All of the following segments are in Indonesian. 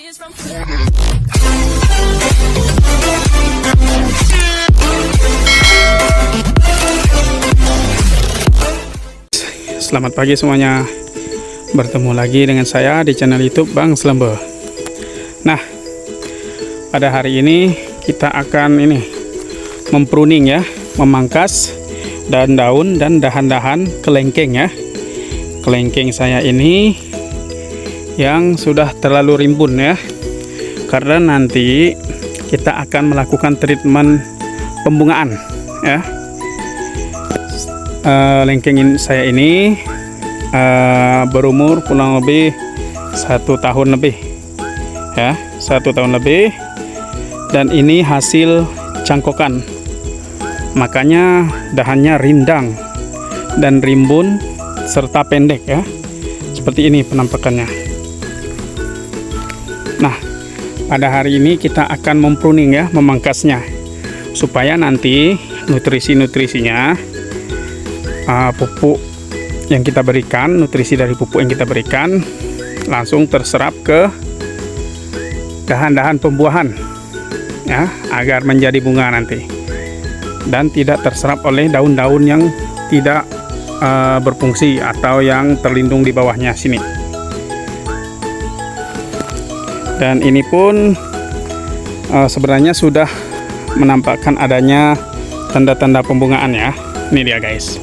Selamat pagi semuanya. Bertemu lagi dengan saya di channel YouTube Bang Slembo. Nah, pada hari ini kita akan mempruning ya, memangkas daun-daun dan dahan-dahan kelengkeng ya. Kelengkeng saya ini yang sudah terlalu rimbun ya. Karena nanti kita akan melakukan treatment pembungaan ya. Lengkeng saya ini berumur kurang lebih 1 tahun lebih ya, 1 tahun lebih, dan ini hasil cangkokan, makanya dahannya rindang dan rimbun serta pendek ya, seperti ini penampakannya. Nah, pada hari ini kita akan mempruning ya, memangkasnya supaya nanti nutrisinya, pupuk yang kita berikan, nutrisi dari pupuk yang kita berikan langsung terserap ke dahan-dahan pembuahan ya, agar menjadi bunga nanti dan tidak terserap oleh daun-daun yang tidak berfungsi atau yang terlindung di bawahnya sini. Dan ini pun sebenarnya sudah menampakkan adanya tanda-tanda pembungaan ya. Ini dia guys.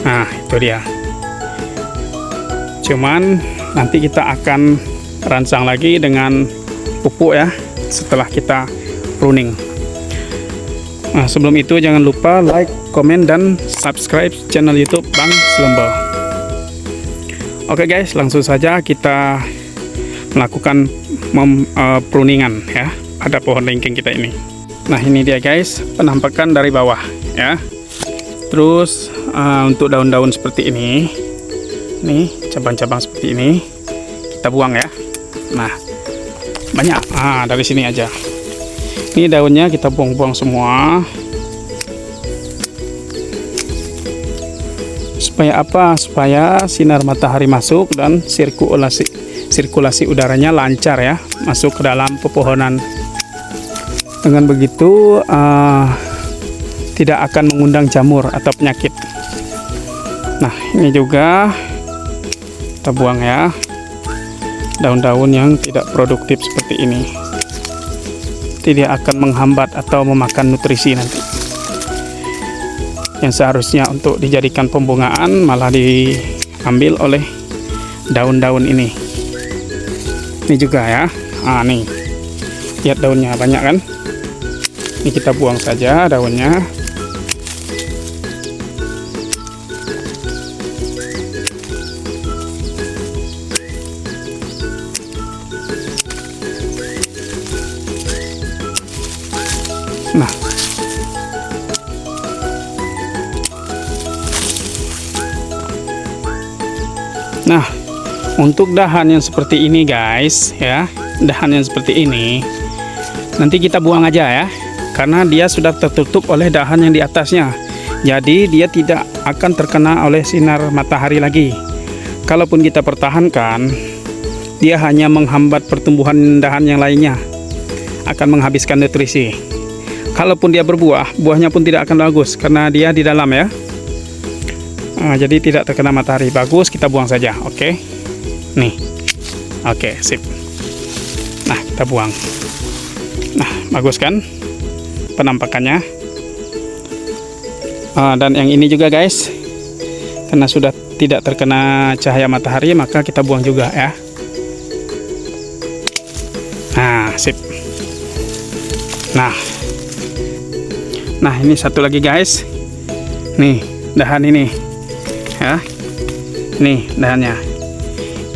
Nah, itu dia. Cuman nanti kita akan rancang lagi dengan pupuk ya setelah kita pruning. Nah, sebelum itu jangan lupa like, komen, dan subscribe channel YouTube Bang Slembo. Oke guys, langsung saja kita melakukan pruningan ya pada pohon lengkeng kita ini. Nah, ini dia guys penampakan dari bawah ya. Terus untuk daun-daun seperti ini, nih cabang-cabang seperti ini kita buang ya. Nah, banyak dari sini aja. Ini daunnya kita buang-buang semua. Supaya apa? Supaya sinar matahari masuk dan sirkulasi udaranya lancar ya, masuk ke dalam pepohonan. Dengan begitu tidak akan mengundang jamur atau penyakit. Nah, ini juga kita buang ya, daun-daun yang tidak produktif seperti ini. Tidak akan menghambat atau memakan nutrisi nanti. Yang seharusnya untuk dijadikan pembungaan malah diambil oleh daun-daun ini. Ini juga ya. Nih. Lihat daunnya banyak kan? Ini kita buang saja daunnya. Nah, untuk dahan yang seperti ini guys ya, dahan yang seperti ini nanti kita buang aja ya, karena dia sudah tertutup oleh dahan yang di atasnya. Jadi dia tidak akan terkena oleh sinar matahari lagi. Kalaupun kita pertahankan, dia hanya menghambat pertumbuhan dahan yang lainnya, akan menghabiskan nutrisi. Kalaupun dia berbuah, buahnya pun tidak akan bagus karena dia di dalam ya. Jadi tidak terkena matahari. Bagus, kita buang saja. Oke. Nih. Oke, sip. Nah, kita buang. Nah, bagus kan penampakannya. Dan yang ini juga guys, karena sudah tidak terkena cahaya matahari, maka kita buang juga ya. Nah, sip. Nah, ini satu lagi guys. Nih, dahan ini. Ya, nih dahannya.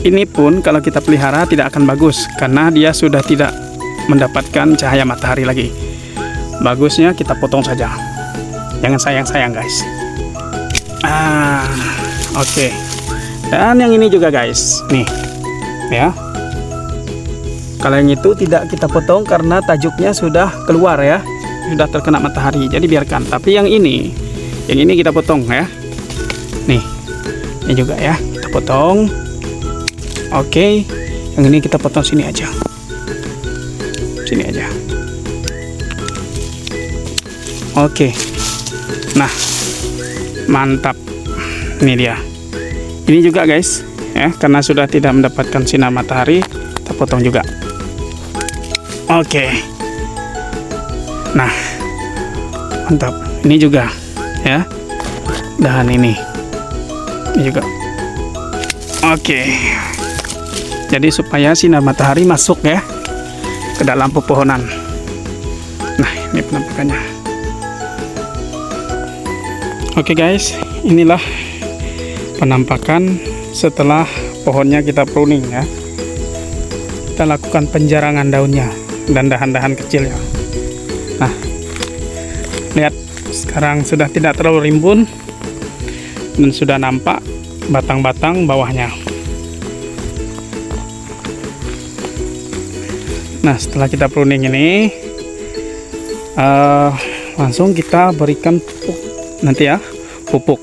Ini pun kalau kita pelihara tidak akan bagus karena dia sudah tidak mendapatkan cahaya matahari lagi. Bagusnya kita potong saja, jangan sayang-sayang guys. Oke. Dan yang ini juga guys, nih ya. Kalau yang itu tidak kita potong karena tajuknya sudah keluar ya, sudah terkena matahari, jadi biarkan. Tapi yang ini kita potong ya. Nih, ini juga ya kita potong. Oke, Yang ini kita potong sini aja. Sini aja. Oke. Nah, mantap. Ini dia. Ini juga guys, ya, karena sudah tidak mendapatkan sinar matahari, kita potong juga. Oke. Nah, mantap. Ini juga, ya, dahan ini juga. Oke. Jadi supaya sinar matahari masuk ya ke dalam pepohonan. Nah, ini penampakannya. Oke guys, inilah penampakan setelah pohonnya kita pruning ya. Kita lakukan penjarangan daunnya dan dahan-dahan kecilnya. Nah, lihat sekarang sudah tidak terlalu rimbun dan sudah nampak batang-batang bawahnya. Nah, setelah kita pruning ini langsung kita berikan pupuk nanti ya. Pupuk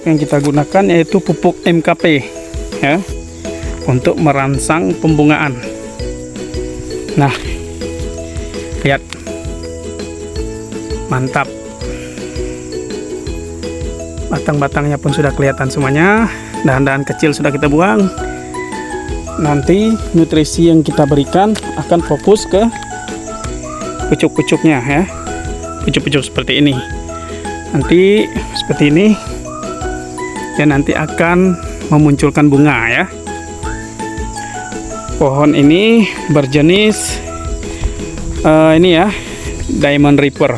yang kita gunakan yaitu pupuk MKP ya, untuk merangsang pembungaan. Nah, lihat, mantap, batang-batangnya pun sudah kelihatan semuanya, dahan-dahan kecil sudah kita buang. Nanti nutrisi yang kita berikan akan fokus ke pucuk-pucuknya ya, pucuk-pucuk seperti ini. Nanti seperti ini ya, nanti akan memunculkan bunga ya. Pohon ini berjenis ini ya, Diamond Reaper,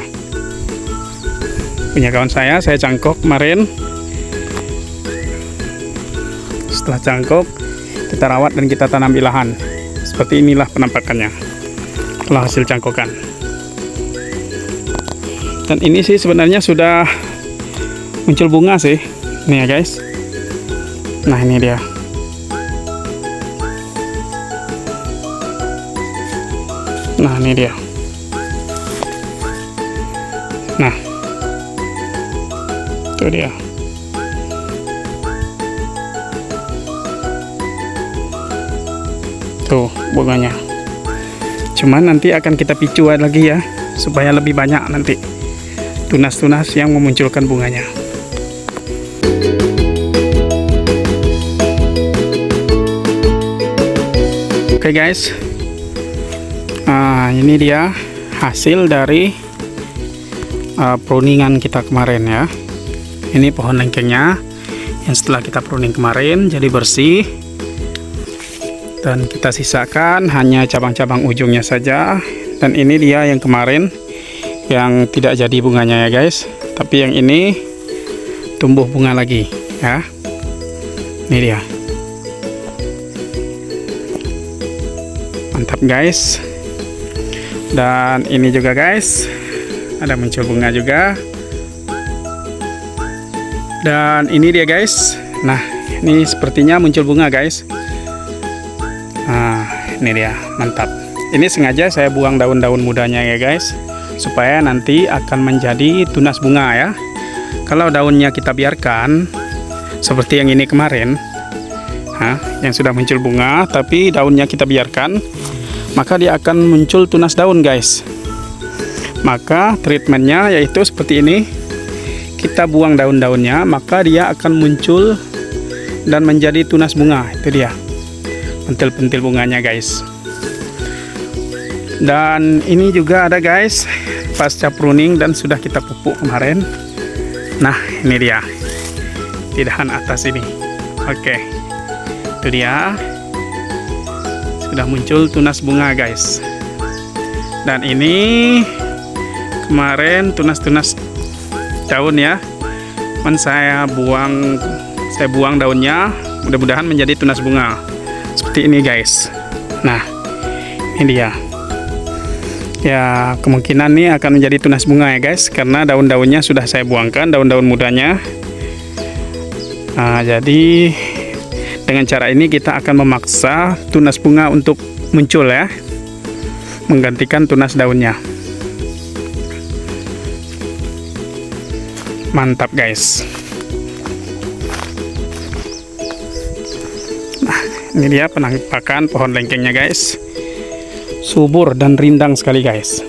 punya kawan saya cangkok kemarin. Setelah cangkok, kita rawat dan kita tanam di lahan. Seperti inilah penampakannya setelah hasil cangkokan. Dan ini sih sebenarnya sudah muncul bunga sih, nih ya guys. Nah, ini dia. Nah, ini dia. Nah, itu dia. Tuh bunganya. Cuman nanti akan kita picu lagi ya, supaya lebih banyak nanti tunas-tunas yang memunculkan bunganya. Oke guys, ini dia hasil dari pruningan kita kemarin ya. Ini pohon lengkengnya yang setelah kita pruning kemarin jadi bersih, dan kita sisakan hanya cabang-cabang ujungnya saja. Dan ini dia yang kemarin yang tidak jadi bunganya ya guys, tapi yang ini tumbuh bunga lagi ya. Ini dia, mantap guys. Dan ini juga guys, ada muncul bunga juga. Dan ini dia guys. Nah, ini sepertinya muncul bunga guys. Nah, ini dia, mantap. Ini sengaja saya buang daun-daun mudanya ya guys, supaya nanti akan menjadi tunas bunga ya. Kalau daunnya kita biarkan seperti yang ini kemarin, yang sudah muncul bunga tapi daunnya kita biarkan, maka dia akan muncul tunas daun guys. Maka treatmentnya yaitu seperti ini, kita buang daun-daunnya, maka dia akan muncul dan menjadi tunas bunga. Itu dia pentil-pentil bunganya guys. Dan ini juga ada guys, pasca pruning dan sudah kita pupuk kemarin. Nah, ini dia di dahan atas ini. Oke, itu dia, sudah muncul tunas bunga guys. Dan ini kemarin tunas-tunas daun ya, saya buang daunnya, mudah-mudahan menjadi tunas bunga seperti ini guys. Nah, ini dia ya, kemungkinan nih akan menjadi tunas bunga ya guys, karena daun-daunnya sudah saya buangkan, daun-daun mudanya. Nah, jadi dengan cara ini kita akan memaksa tunas bunga untuk muncul ya, menggantikan tunas daunnya. Mantap guys. Nah, Ini dia penampakan pohon lengkengnya guys. Subur dan rindang sekali guys.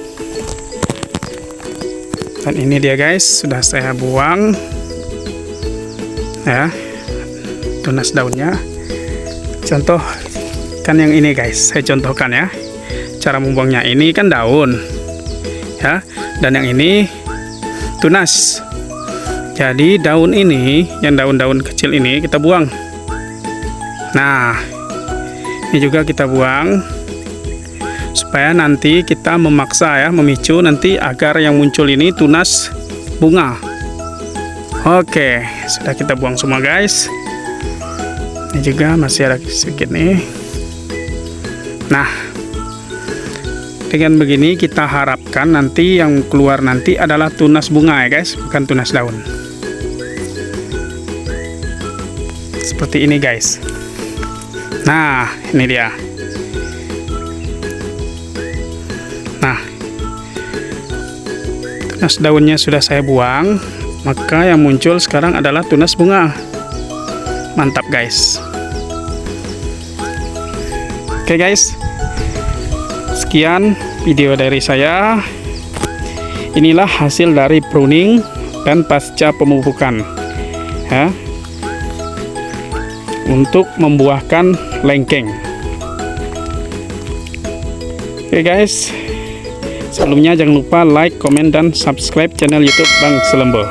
Dan ini dia guys, sudah saya buang ya, tunas daunnya. Contoh kan yang ini guys, saya contohkan ya cara membuangnya. Ini kan daun ya, dan yang ini tunas. Jadi daun ini, yang daun-daun kecil ini kita buang. Nah, ini juga kita buang supaya nanti kita memaksa ya, memicu nanti agar yang muncul ini tunas bunga. Oke, sudah kita buang semua guys. Ini juga masih ada sedikit nih. Nah, dengan begini kita harapkan nanti yang keluar nanti adalah tunas bunga ya guys, bukan tunas daun. Seperti ini guys. Nah, ini dia. Nah, tunas daunnya sudah saya buang, maka yang muncul sekarang adalah tunas bunga. Mantap guys. Oke guys, sekian video dari saya. Inilah hasil dari pruning dan pasca pemupukan ya, untuk membuahkan lengkeng. Oke guys, sebelumnya jangan lupa like, komen, dan subscribe channel YouTube Bang Selembo.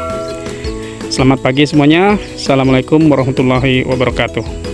Selamat pagi semuanya. Assalamualaikum warahmatullahi wabarakatuh.